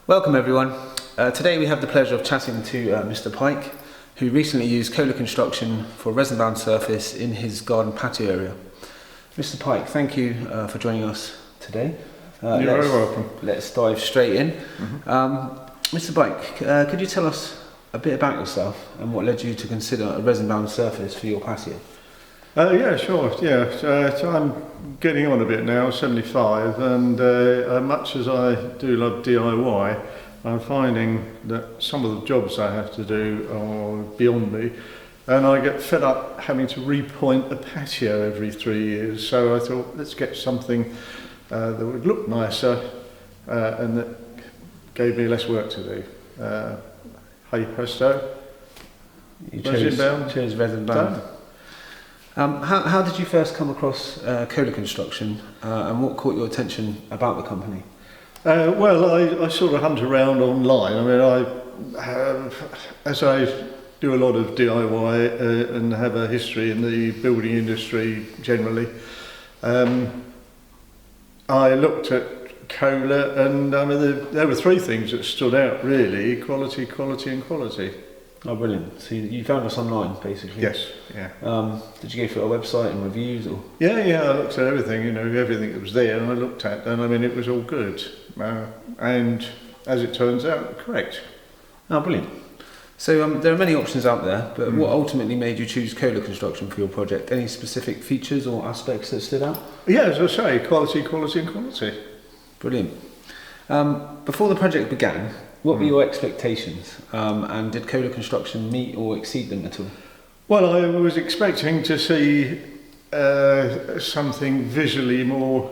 Welcome everyone. Today we have the pleasure of chatting to Mr. Pike, who recently used Kola Construction for resin-bound surface in his garden patio area. Mr. Pike, thank you for joining us today. You're very welcome. Let's dive straight in. Mr. Pike, could you tell us a bit about yourself and what led you to consider a resin-bound surface for your patio? Yeah, sure. Yeah, so I'm getting on a bit now, 75, and much as I do love DIY, I'm finding that some of the jobs I have to do are beyond me, and I get fed up having to repoint a patio every 3 years. So I thought, let's get something that would look nicer and that gave me less work to do. Hey presto, You chose resin-bound. How did you first come across Kola Construction and what caught your attention about the company? Well, I sort of hunt around online. I mean, as I do a lot of DIY and have a history in the building industry generally, I looked at Kola, and I mean, there were three things that stood out really: quality, quality and quality. Oh, brilliant. So you found us online, basically? Yes, yeah. Did you go through our website and reviews? Or? Yeah, I looked at everything, everything that was there, and I looked at, and I mean, it was all good. And as it turns out, correct. Oh, brilliant. So there are many options out there, but what ultimately made you choose Kola Construction for your project? Any specific features or aspects that stood out? Yeah, as I say, quality, quality and quality. Brilliant. Before the project began, what were your expectations, and did Kola Construction meet or exceed them at all? Well, I was expecting to see something visually more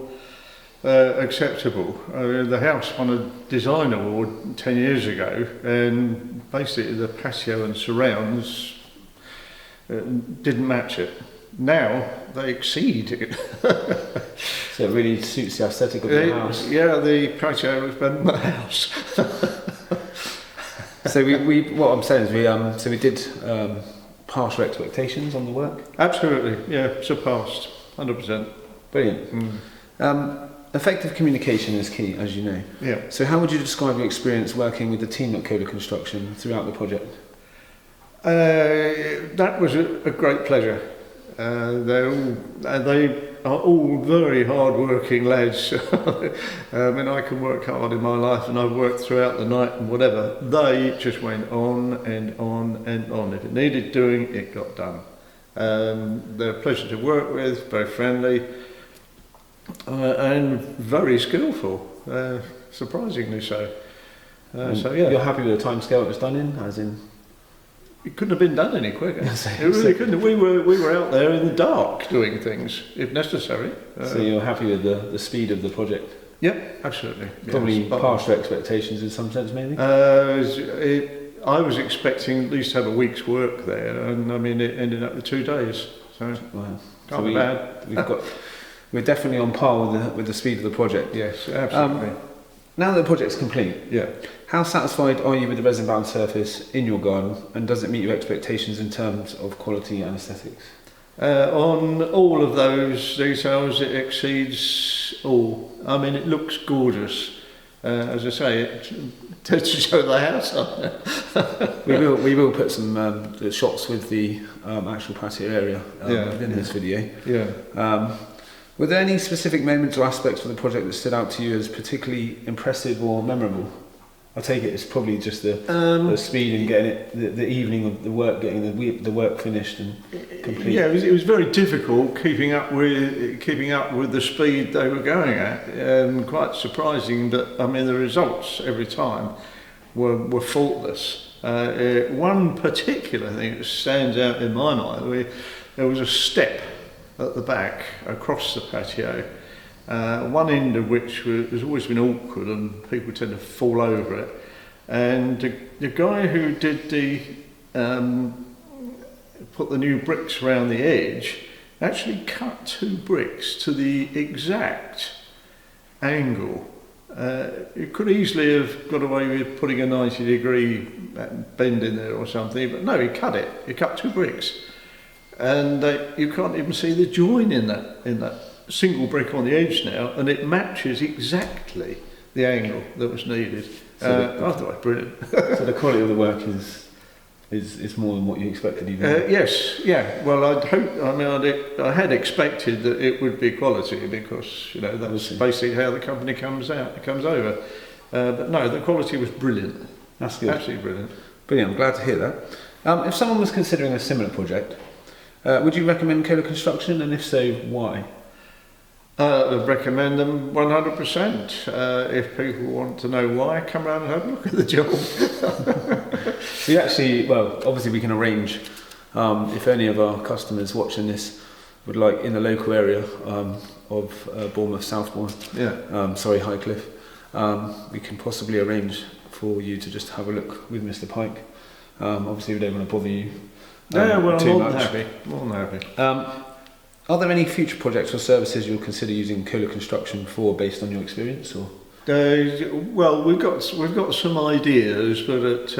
acceptable. The house won a design award 10 years ago, and basically the patio and surrounds didn't match it. Now they exceed it. So it really suits the aesthetic of the house. Yeah, the patio was better than the house. So what I'm saying is we did pass your expectations on the work? Absolutely, yeah, surpassed, 100%. Brilliant. Effective communication is key, as you know. Yeah. So how would you describe your experience working with the team at Kola Construction throughout the project? That was a great pleasure. They are all very hard-working lads. I mean, I can work hard in my life, and I've worked throughout the night and whatever. They just went on and on and on. If it needed doing, it got done. They're a pleasure to work with, very friendly, and very skillful, surprisingly so. So yeah. You're happy with the timescale it was done in, as in? It couldn't have been done any quicker. It really couldn't. We were out there in the dark doing things, if necessary. So you're happy with the speed of the project? Yep, absolutely. Probably past your expectations in some sense, maybe? I was expecting at least to have a week's work there, and I mean, it ended up with 2 days. So, wow. Can't be bad. We're definitely on par with the speed of the project. Yes, absolutely. Now that the project's complete, yeah. How satisfied are you with the resin-bound surface in your garden, and does it meet your expectations in terms of quality and aesthetics? On all of those details, it exceeds all. I mean, it looks gorgeous. As I say, it to show the house on it. we will put some shots with the actual patio area within this video. Yeah. Were there any specific moments or aspects of the project that stood out to you as particularly impressive or memorable? I take it it's probably just the speed and getting it, the evening of the work, getting the work finished and complete. Yeah, it was very difficult keeping up with the speed they were going at. Quite surprising, but I mean the results every time were faultless. One particular thing that stands out in my mind, there was a step at the back across the patio. One end of which has always been awkward and people tend to fall over it, and the guy who did put the new bricks around the edge actually cut 2 bricks to the exact angle. You could easily have got away with putting a 90-degree bend in there or something, but no, he cut it. He cut 2 bricks, and you can't even see the join in that single brick on the edge now, and it matches exactly the angle that was needed. Otherwise, brilliant. So the quality of the work is more than what you expected, even. Yes, yeah. Well, I had expected that it would be quality because that's basically how the company comes over. But no, the quality was brilliant. That's good. Absolutely brilliant. Brilliant. I'm glad to hear that. If someone was considering a similar project, would you recommend Kola Construction, and if so, why? I'd recommend them 100%. If people want to know why, come round and have a look at the job. We actually, well, obviously we can arrange, if any of our customers watching this would like, in the local area of Bournemouth, Southbourne, Highcliffe, we can possibly arrange for you to just have a look with Mr. Pike. Obviously we don't want to bother you I'm more too than much. happy. More than happy. Are there any future projects or services you'll consider using Kola Construction for, based on your experience, or? Well, we've got some ideas, but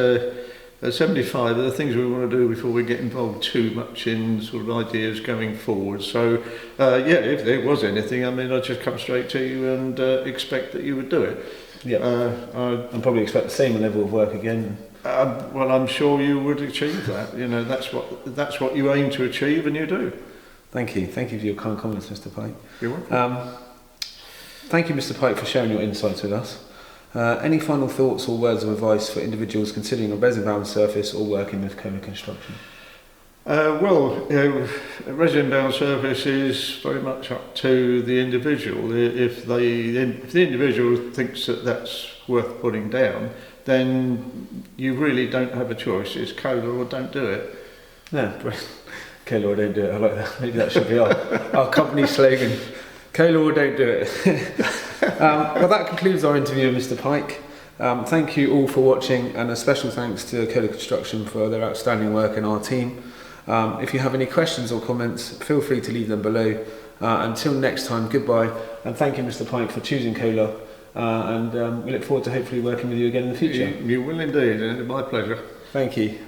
at 75, there are things we want to do before we get involved too much in sort of ideas going forward. So, if there was anything, I'd just come straight to you and expect that you would do it. Yeah. And probably expect the same level of work again. Well, I'm sure you would achieve that. That's what you aim to achieve, and you do. Thank you for your kind comments, Mr. Pike. You're welcome. Thank you, Mr. Pike, for sharing your insights with us. Any final thoughts or words of advice for individuals considering a resin-bound surface or working with Kola Construction? A resin-bound surface is very much up to the individual. If the individual thinks that that's worth putting down, then you really don't have a choice. It's Kola or don't do it. No, Kola or don't do it. I like that. Maybe that should be our company slogan. Kola or don't do it. Well, that concludes our interview with Mr. Pike. Thank you all for watching, and a special thanks to Kola Construction for their outstanding work and our team. If you have any questions or comments, feel free to leave them below. Until next time, goodbye, and thank you, Mr. Pike, for choosing Kola. We look forward to hopefully working with you again in the future. You will indeed, and it's my pleasure. Thank you.